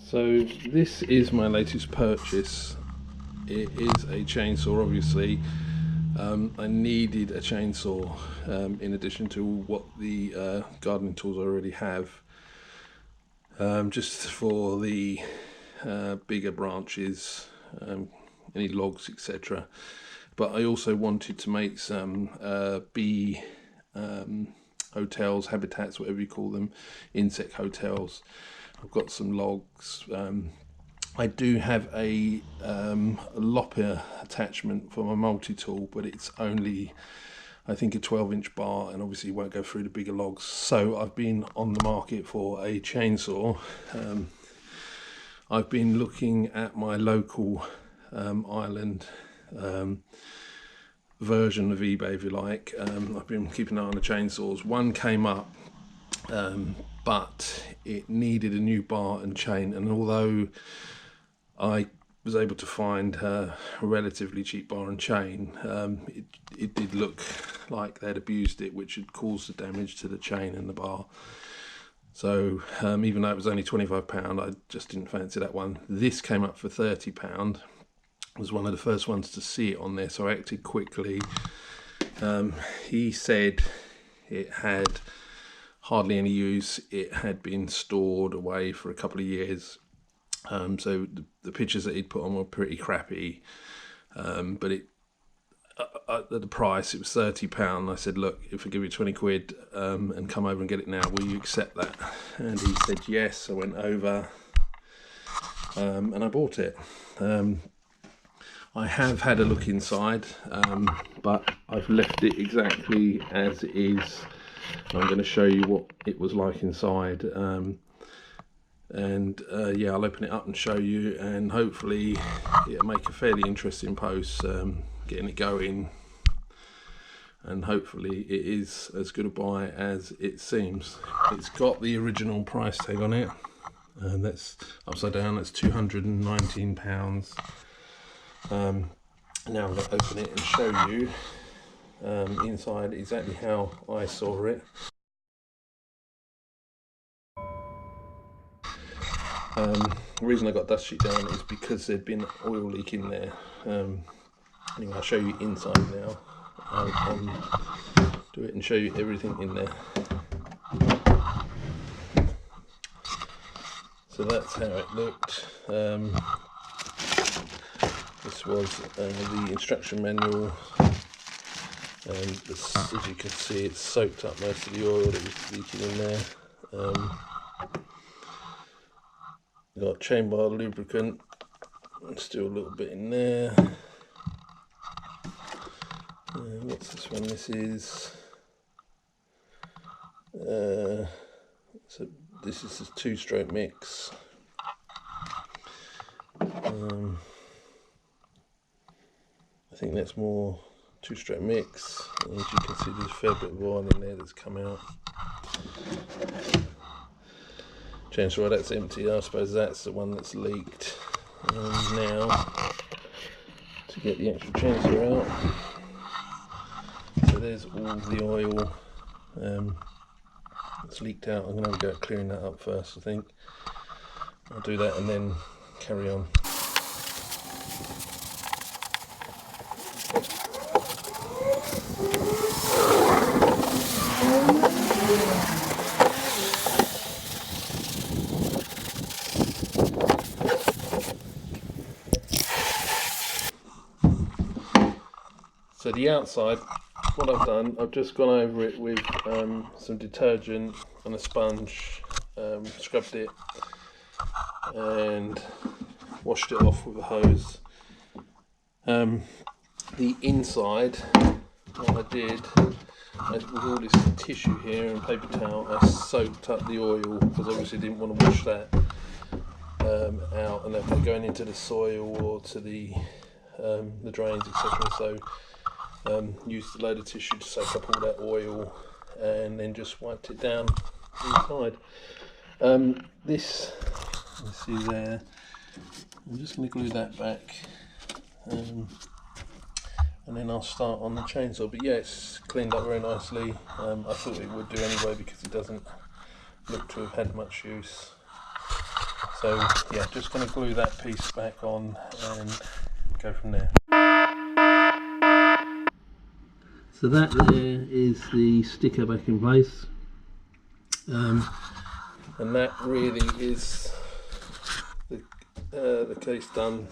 So this is my latest purchase. It is a chainsaw, obviously. I needed a chainsaw in addition to what the gardening tools I already have, just for the bigger branches, any logs, etc. But I also wanted to make some bee hotels, habitats, whatever you call them, insect hotels. I've got some logs. I do have a lopper attachment for my multi-tool, but it's only, I think, a 12-inch bar, and obviously won't go through the bigger logs. So I've been on the market for a chainsaw. I've been looking at my local island version of eBay, if you like. I've been keeping an eye on the chainsaws. One came up, but it needed a new bar and chain, and although I was able to find a relatively cheap bar and chain, it did look like they'd abused it, which had caused the damage to the chain and the bar. So even though it was only £25, I just didn't fancy that one. This came up for £30. I was one of the first ones to see it on there, so I acted quickly. He said it had hardly any use. It had been stored away for a couple of years. So the pictures that he'd put on were pretty crappy, but at the price, it was £30. I said, look, if I give you 20 quid and come over and get it now, will you accept that? And he said yes. I went over and I bought it. I have had a look inside, but I've left it exactly as it is. I'm going to show you what it was like inside. Yeah, I'll open it up and show you, and hopefully it'll make a fairly interesting post, getting it going, and hopefully it is as good a buy as it seems. It's got the original price tag on it, and that's upside down, that's £219. Now I'm going to open it and show you inside exactly how I saw it. The reason I got dust sheet down is because there'd been oil leak in there. Anyway, I'll show you inside now. I'll do it and show you everything in there. So that's how it looked. This was the instruction manual, and as you can see, it's soaked up most of the oil that was leaking in there. Got chain bar lubricant, and still a little bit in there. What's this one? This is so this is a 2-stroke mix. I think that's more 2-stroke mix. And as you can see, there's a fair bit of oil in there that's come out. Chainsaw, that's empty. I suppose that's the one that's leaked. And now to get the actual chainsaw out. So there's all the oil that's leaked out. I'm going to have a go at clearing that up first, I think. I'll do that and then carry on. So the outside, what I've done, I've just gone over it with some detergent and a sponge, scrubbed it and washed it off with a hose. The inside, what I did, with all this tissue here and paper towel, I soaked up the oil, because obviously I didn't want to wash that out and then going into the soil or to the drains, etc. So used a load of tissue to soak up all that oil and then just wiped it down inside. This is there. I'm just going to glue that back, and then I'll start on the chainsaw. But yeah, it's cleaned up very nicely. I thought it would do anyway because it doesn't look to have had much use. So yeah, just going to glue that piece back on and go from there. So that there is the sticker back in place, and that really is the case done,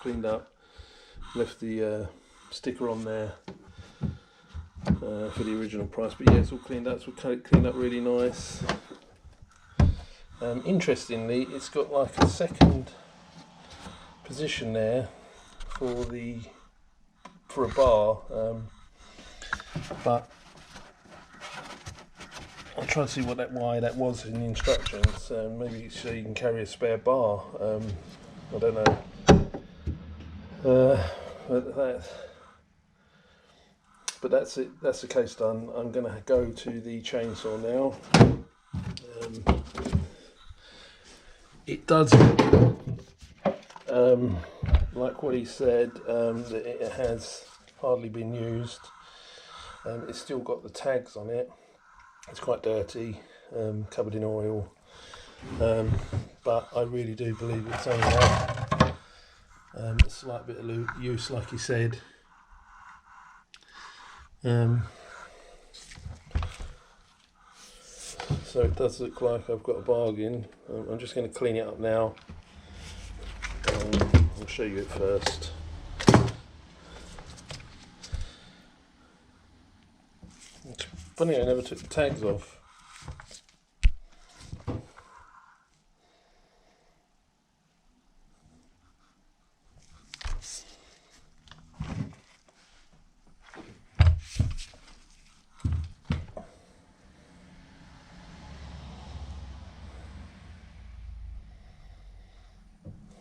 cleaned up. Left the sticker on there for the original price, but yeah, it's all cleaned up. It's all cleaned up really nice. Interestingly, it's got like a second position there for a bar, but I'll try to see why that was in the instructions. Maybe so you can carry a spare bar. I don't know. But that's it. That's the case done. I'm going to go to the chainsaw now. It does, like what he said, that it has hardly been used. It's still got the tags on it. It's quite dirty, covered in oil, but I really do believe it's only had a slight bit of use, like he said. So it does look like I've got a bargain. I'm just going to clean it up now. I'll show you it first. It's funny I never took the tags off.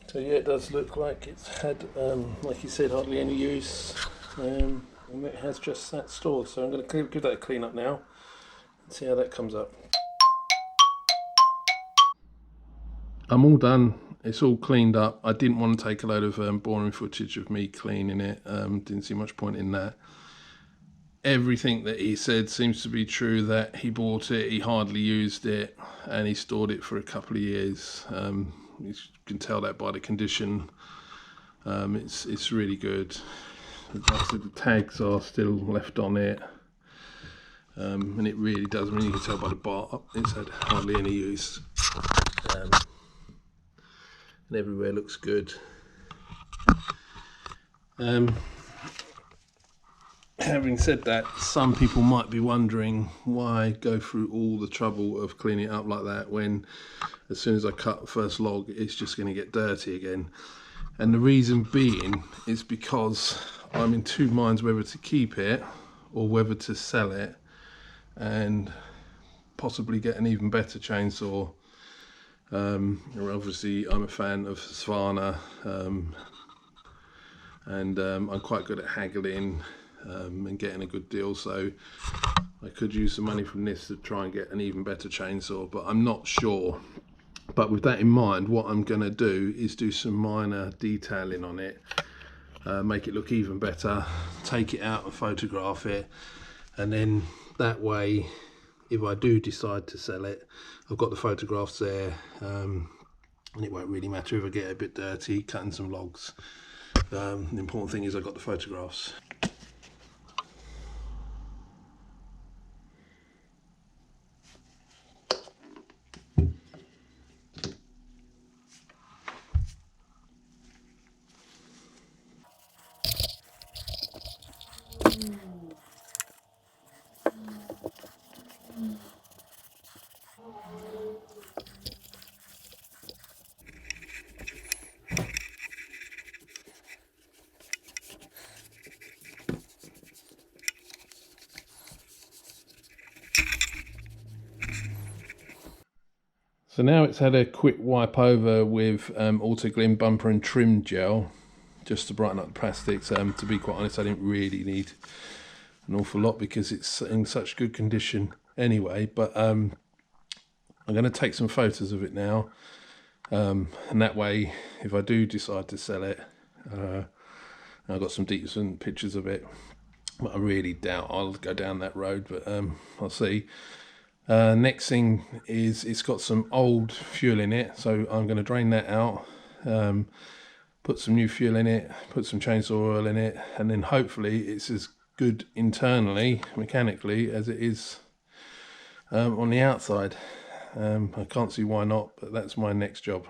So yeah, it does look like it's had, like you said, hardly any use, and it has just sat stored. So I'm going to give that a clean up now and see how that comes up. I'm all done. It's all cleaned up. I didn't want to take a load of boring footage of me cleaning it. Didn't see much point in that. Everything that he said seems to be true, that he bought it, he hardly used it, and he stored it for a couple of years. You can tell that by the condition. It's really good. The tags are still left on it, and it really does. I mean, you can tell by the bar it's had hardly any use, and everywhere looks good. Having said that, some people might be wondering why go through all the trouble of cleaning it up like that when as soon as I cut the first log it's just going to get dirty again. And the reason being is because I'm in two minds whether to keep it or whether to sell it and possibly get an even better chainsaw. Obviously I'm a fan of Husqvarna, and I'm quite good at haggling and getting a good deal, so I could use some money from this to try and get an even better chainsaw, but I'm not sure. But with that in mind, what I'm going to do is do some minor detailing on it, make it look even better, take it out and photograph it, and then that way if I do decide to sell it, I've got the photographs there, and it won't really matter if I get a bit dirty cutting some logs. The important thing is I got the photographs. So now it's had a quick wipe over with Autoglym bumper and trim gel, just to brighten up the plastics. To be quite honest, I didn't really need an awful lot because it's in such good condition anyway. But I'm going to take some photos of it now, and that way, if I do decide to sell it, I've got some decent pictures of it. But I really doubt I'll go down that road, but I'll see. Next thing is it's got some old fuel in it, so I'm going to drain that out, put some new fuel in it, put some chainsaw oil in it, and then hopefully it's as good internally, mechanically, as it is on the outside. I can't see why not, but that's my next job.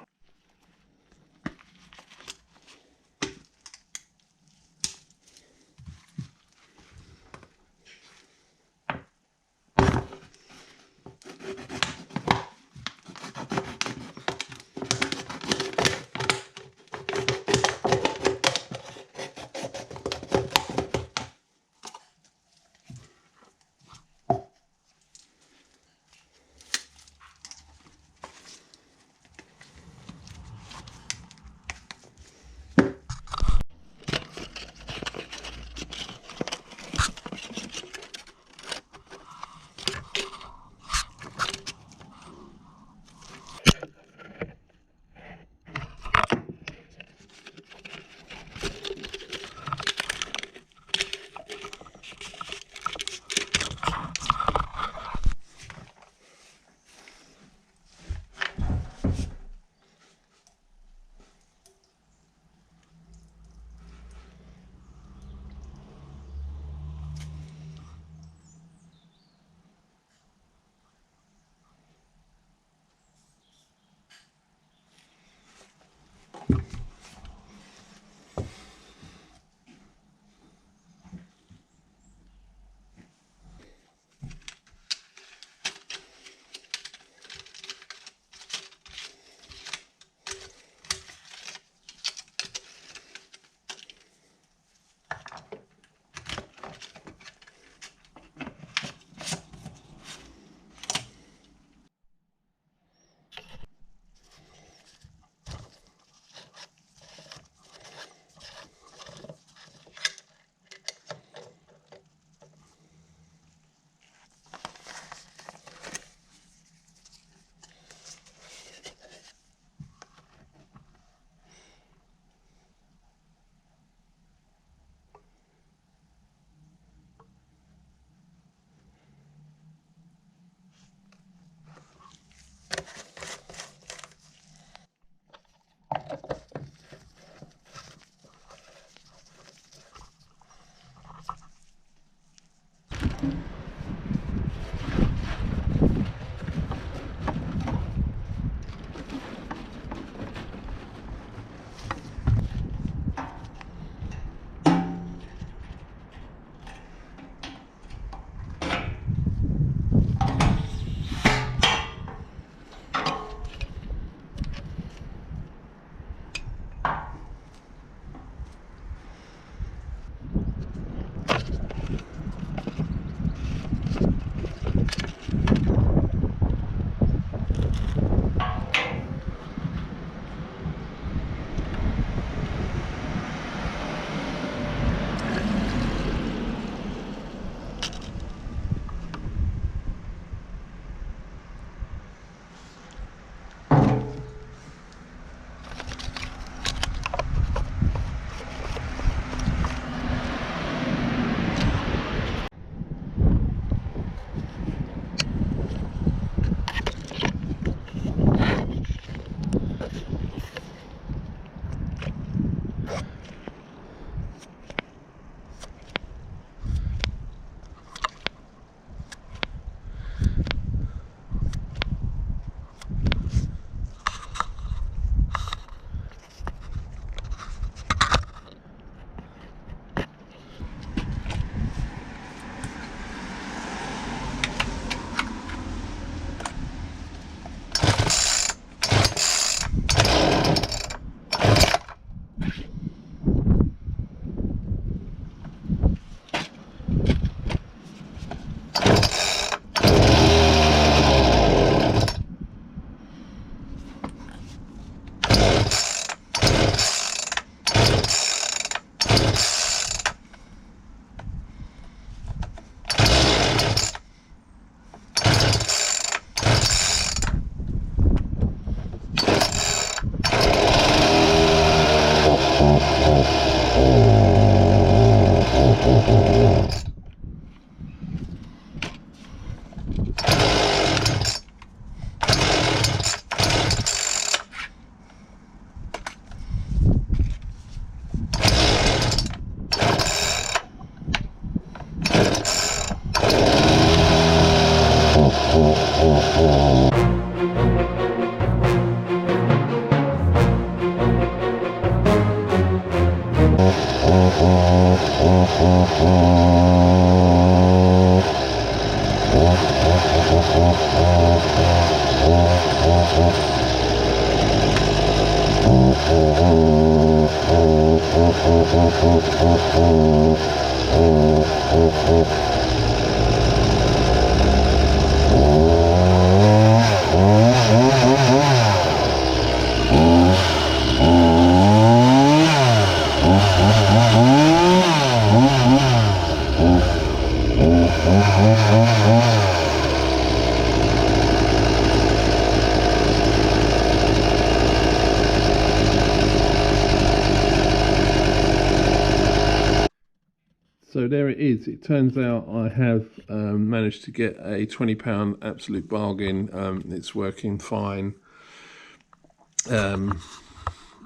So there it is. It turns out I have managed to get a £20 absolute bargain. It's working fine.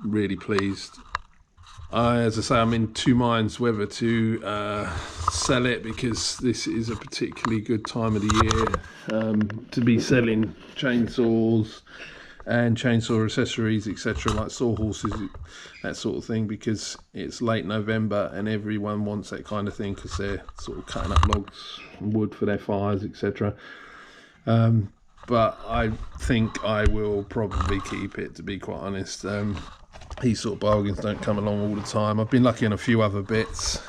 Really pleased. As I say, I'm in two minds whether to sell it, because this is a particularly good time of the year to be selling chainsaws and chainsaw accessories, etc., like sawhorses, that sort of thing, because it's late November and everyone wants that kind of thing because they're sort of cutting up logs and wood for their fires, etc. But I think I will probably keep it, to be quite honest. These sort of bargains don't come along all the time. I've been lucky on a few other bits.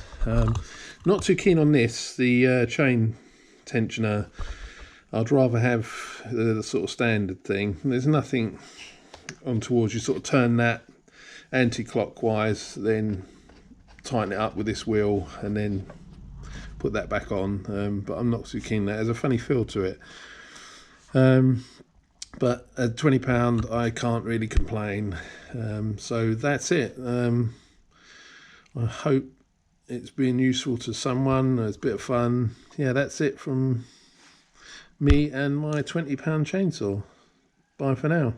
Not too keen on this, the chain tensioner. I'd rather have the sort of standard thing. There's nothing on towards. You sort of turn that anti-clockwise, then tighten it up with this wheel, and then put that back on. But I'm not too keen on that. There's a funny feel to it. But at £20, I can't really complain. So that's it. I hope it's been useful to someone. It's a bit of fun. Yeah, that's it from me and my £20 chainsaw. Bye for now.